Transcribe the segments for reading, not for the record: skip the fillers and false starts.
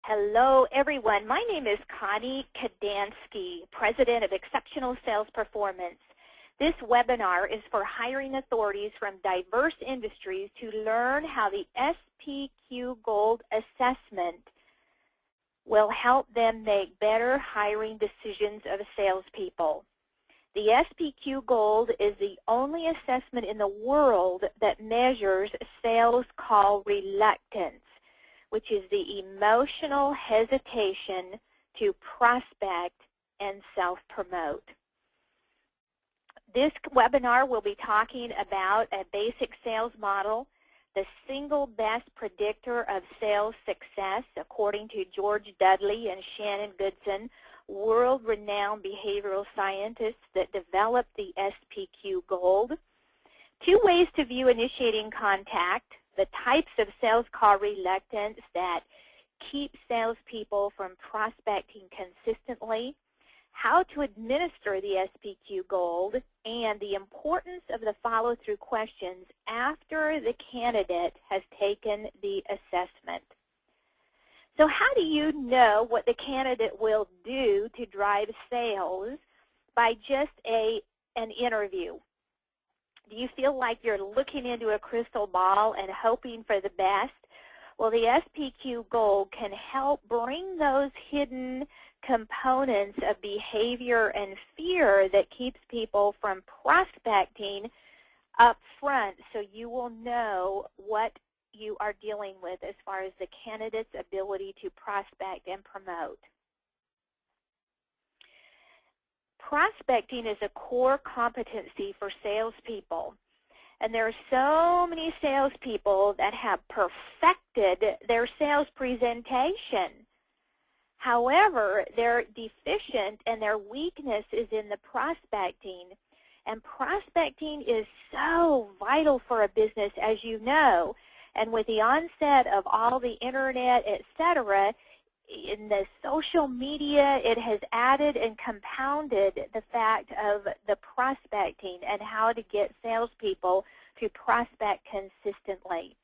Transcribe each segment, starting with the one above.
Hello, everyone. My name is Connie Kadansky, President of Exceptional Sales Performance. This webinar is for hiring authorities from diverse industries to learn how the SPQ Gold Assessment will help them make better hiring decisions of salespeople. The SPQ Gold is the only assessment in the world that measures sales call reluctance, which is the emotional hesitation to prospect and self-promote. This webinar will be talking about a basic sales model, the single best predictor of sales success, according to George Dudley and Shannon Goodson, world-renowned behavioral scientists that developed the SPQ Gold. 2 ways to view initiating contact, the types of sales call reluctance that keep salespeople from prospecting consistently, how to administer the SPQ Gold, and the importance of the follow-through questions after the candidate has taken the assessment. So how do you know what the candidate will do to drive sales by just an interview? Do you feel like you're looking into a crystal ball and hoping for the best? Well, the SPQ Gold can help bring those hidden components of behavior and fear that keeps people from prospecting up front, so you will know what you are dealing with as far as the candidate's ability to prospect and promote. Prospecting is a core competency for salespeople, and there are so many salespeople that have perfected their sales presentation. However, they're deficient and their weakness is in the prospecting, and prospecting is so vital for a business, as you know, and with the onset of all the internet, etc., in the social media, it has added and compounded the fact of the prospecting and how to get salespeople to prospect consistently.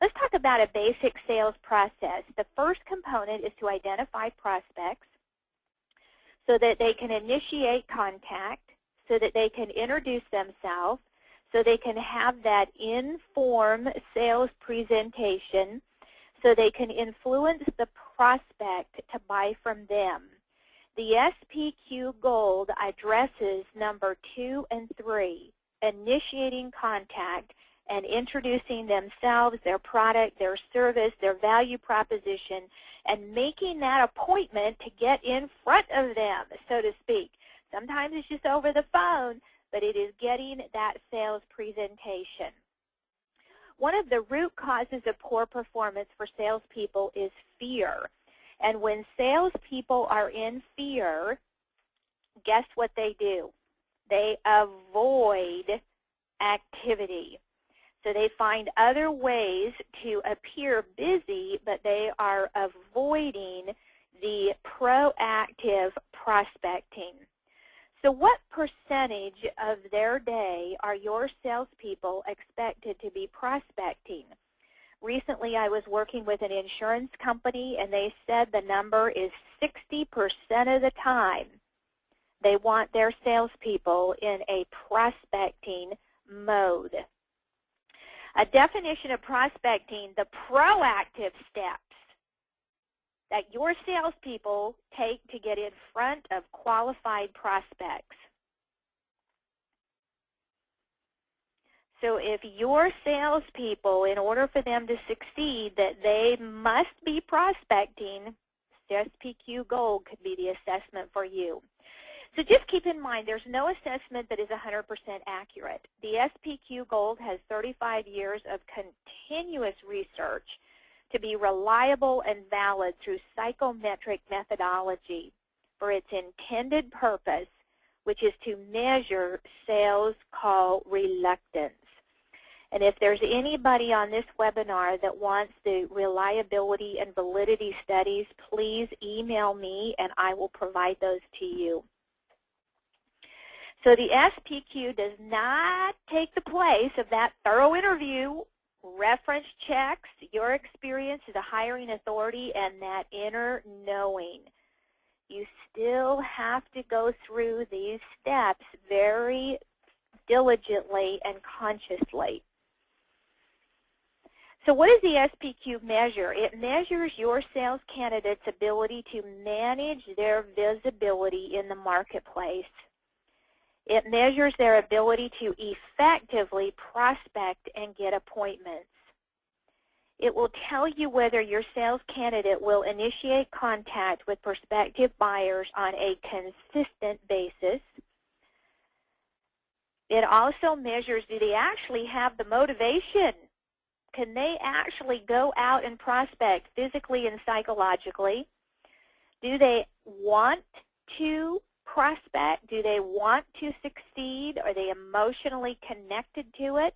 Let's talk about a basic sales process. The first component is to identify prospects so that they can initiate contact, so that they can introduce themselves, so they can have that informed sales presentation, so they can influence the prospect to buy from them. The SPQ Gold addresses number 2 and 3, initiating contact and introducing themselves, their product, their service, their value proposition, and making that appointment to get in front of them, so to speak. Sometimes it's just over the phone, but it is getting that sales presentation. One of the root causes of poor performance for salespeople is fear. And when salespeople are in fear, guess what they do? They avoid activity. So they find other ways to appear busy, but they are avoiding the proactive prospecting. So what percentage of their day are your salespeople expected to be prospecting? Recently, I was working with an insurance company, and they said the number is 60% of the time they want their salespeople in a prospecting mode. A definition of prospecting, the proactive steps that your salespeople take to get in front of qualified prospects. So if your salespeople, in order for them to succeed, that they must be prospecting, SPQ Gold could be the assessment for you. So just keep in mind, there's no assessment that is 100% accurate. The SPQ Gold has 35 years of continuous research to be reliable and valid through psychometric methodology for its intended purpose, which is to measure sales call reluctance. And if there's anybody on this webinar that wants the reliability and validity studies, please email me and I will provide those to you. So the SPQ does not take the place of that thorough interview reference checks, your experience as a hiring authority, and that inner knowing. You still have to go through these steps very diligently and consciously. So what does the SPQ measure? It measures your sales candidate's ability to manage their visibility in the marketplace. It measures their ability to effectively prospect and get appointments. It will tell you whether your sales candidate will initiate contact with prospective buyers on a consistent basis. It also measures, do they actually have the motivation? Can they actually go out and prospect physically and psychologically? Do they want to prospect? Do they want to succeed? Are they emotionally connected to it?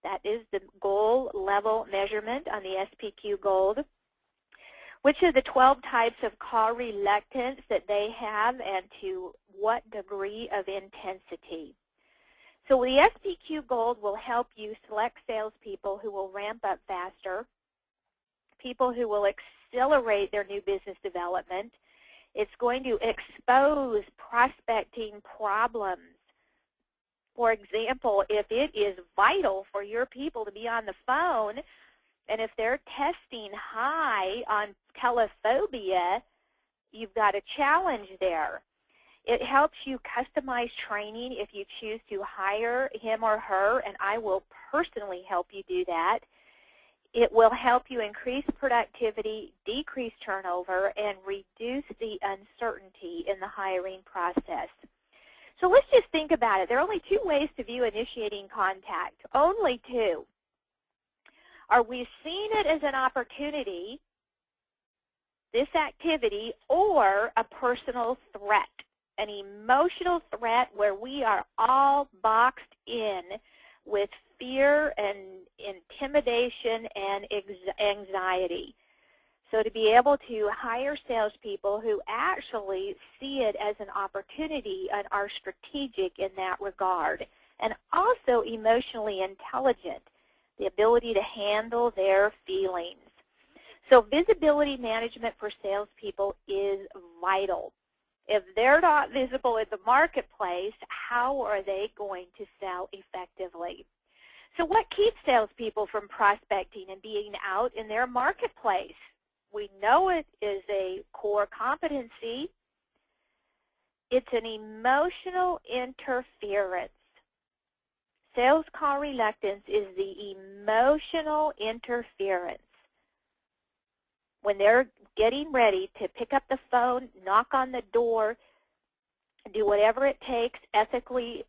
That is the goal level measurement on the SPQ Gold. Which are the 12 types of call reluctance that they have, and to what degree of intensity? So the SPQ Gold will help you select salespeople who will ramp up faster, people who will accelerate their new business development. It's going to expose prospecting problems. For example, if it is vital for your people to be on the phone, and if they're testing high on telephobia, you've got a challenge there. It helps you customize training if you choose to hire him or her, and I will personally help you do that. It will help you increase productivity, decrease turnover, and reduce the uncertainty in the hiring process. So let's just think about it. There are only two ways to view initiating contact, only two. Are we seeing it as an opportunity, this activity, or a personal threat, an emotional threat where we are all boxed in with fear and intimidation and anxiety? So to be able to hire salespeople who actually see it as an opportunity and are strategic in that regard, and also emotionally intelligent, the ability to handle their feelings. So visibility management for salespeople is vital. If they're not visible in the marketplace, how are they going to sell effectively? So what keeps salespeople from prospecting and being out in their marketplace? We know it is a core competency. It's an emotional interference. Sales call reluctance is the emotional interference. When they're getting ready to pick up the phone, knock on the door, do whatever it takes ethically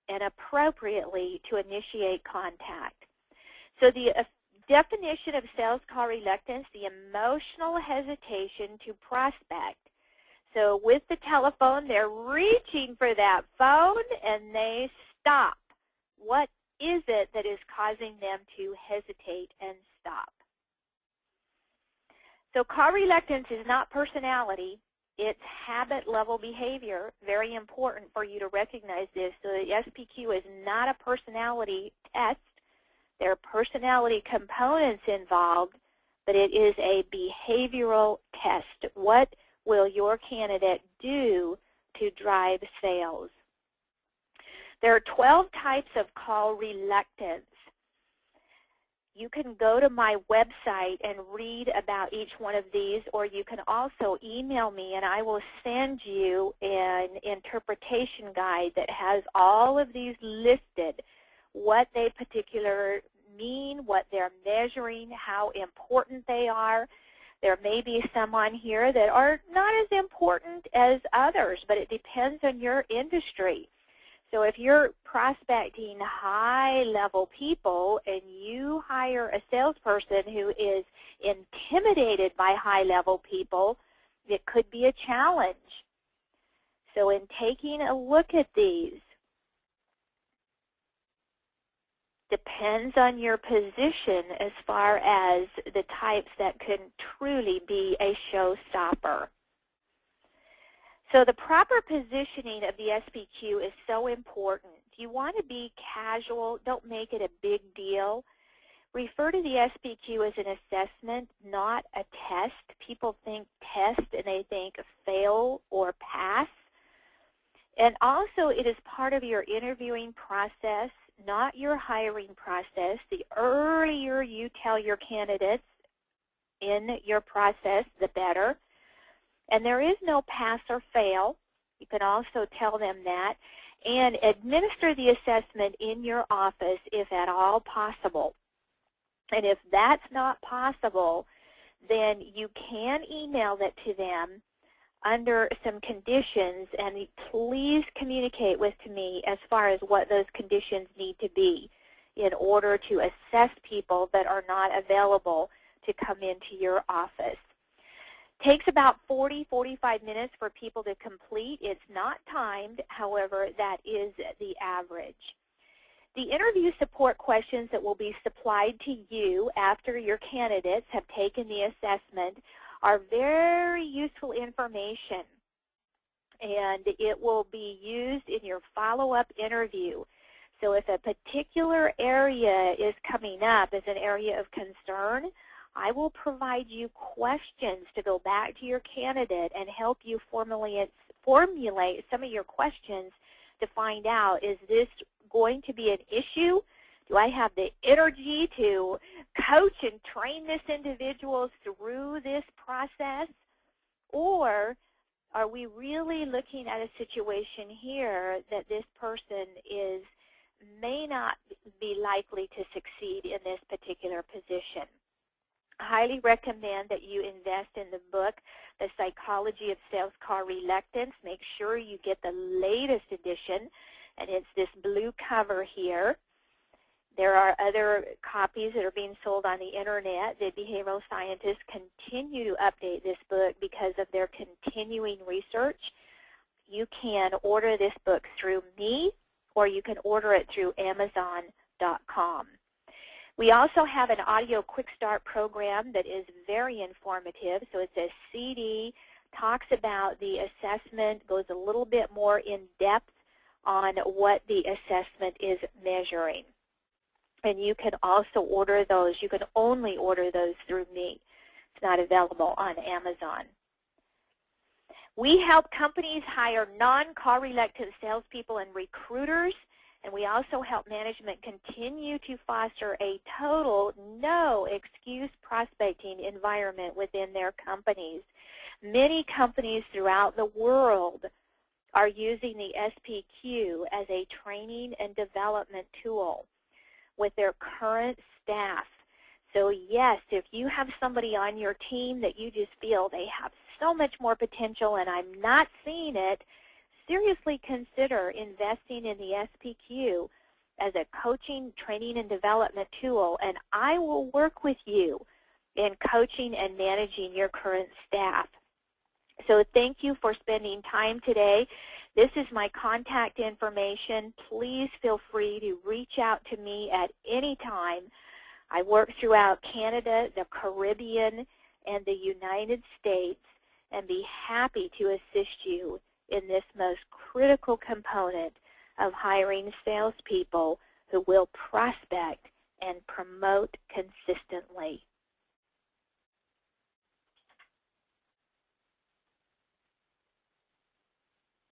and appropriately to initiate contact. So the definition of sales call reluctance, the emotional hesitation to prospect. So with the telephone, they're reaching for that phone and they stop. What is it that is causing them to hesitate and stop? So call reluctance is not personality. It's habit-level behavior. Very important for you to recognize this. So the SPQ is not a personality test. There are personality components involved, but it is a behavioral test. What will your candidate do to drive sales? There are 12 types of call reluctance. You can go to my website and read about each one of these, or you can also email me and I will send you an interpretation guide that has all of these listed, what they particularly mean, what they're measuring, how important they are. There may be some on here that are not as important as others, but it depends on your industry. So if you're prospecting high-level people and you hire a salesperson who is intimidated by high-level people, it could be a challenge. So in taking a look at these, depends on your position as far as the types that can truly be a showstopper. So the proper positioning of the SPQ is so important. You want to be casual. Don't make it a big deal. Refer to the SPQ as an assessment, not a test. People think test and they think fail or pass. And also it is part of your interviewing process, not your hiring process. The earlier you tell your candidates in your process, the better. And there is no pass or fail. You can also tell them that. And administer the assessment in your office if at all possible. And if that's not possible, then you can email it to them under some conditions, and please communicate with me as far as what those conditions need to be in order to assess people that are not available to come into your office. Takes about 40-45 minutes for people to complete. It's not timed, however, that is the average. The interview support questions that will be supplied to you after your candidates have taken the assessment are very useful information, and it will be used in your follow-up interview. So if a particular area is coming up as an area of concern, I will provide you questions to go back to your candidate and help you formulate some of your questions to find out, is this going to be an issue? Do I have the energy to coach and train this individual through this process? Or are we really looking at a situation here that this person may not be likely to succeed in this particular position? I highly recommend that you invest in the book, The Psychology of Sales Call Reluctance. Make sure you get the latest edition, and it's this blue cover here. There are other copies that are being sold on the internet. The behavioral scientists continue to update this book because of their continuing research. You can order this book through me, or you can order it through Amazon.com. We also have an audio quick start program that is very informative. So it's a CD, talks about the assessment, goes a little bit more in depth on what the assessment is measuring. And you can also order those. You can only order those through me. It's not available on Amazon. We help companies hire non-call reluctant salespeople and recruiters, and we also help management continue to foster a total no-excuse prospecting environment within their companies. Many companies throughout the world are using the SPQ as a training and development tool with their current staff. So yes, if you have somebody on your team that you just feel they have so much more potential and I'm not seeing it, seriously consider investing in the SPQ as a coaching, training, and development tool, and I will work with you in coaching and managing your current staff. So thank you for spending time today. This is my contact information. Please feel free to reach out to me at any time. I work throughout Canada, the Caribbean, and the United States, and be happy to assist you in this most critical component of hiring salespeople who will prospect and promote consistently.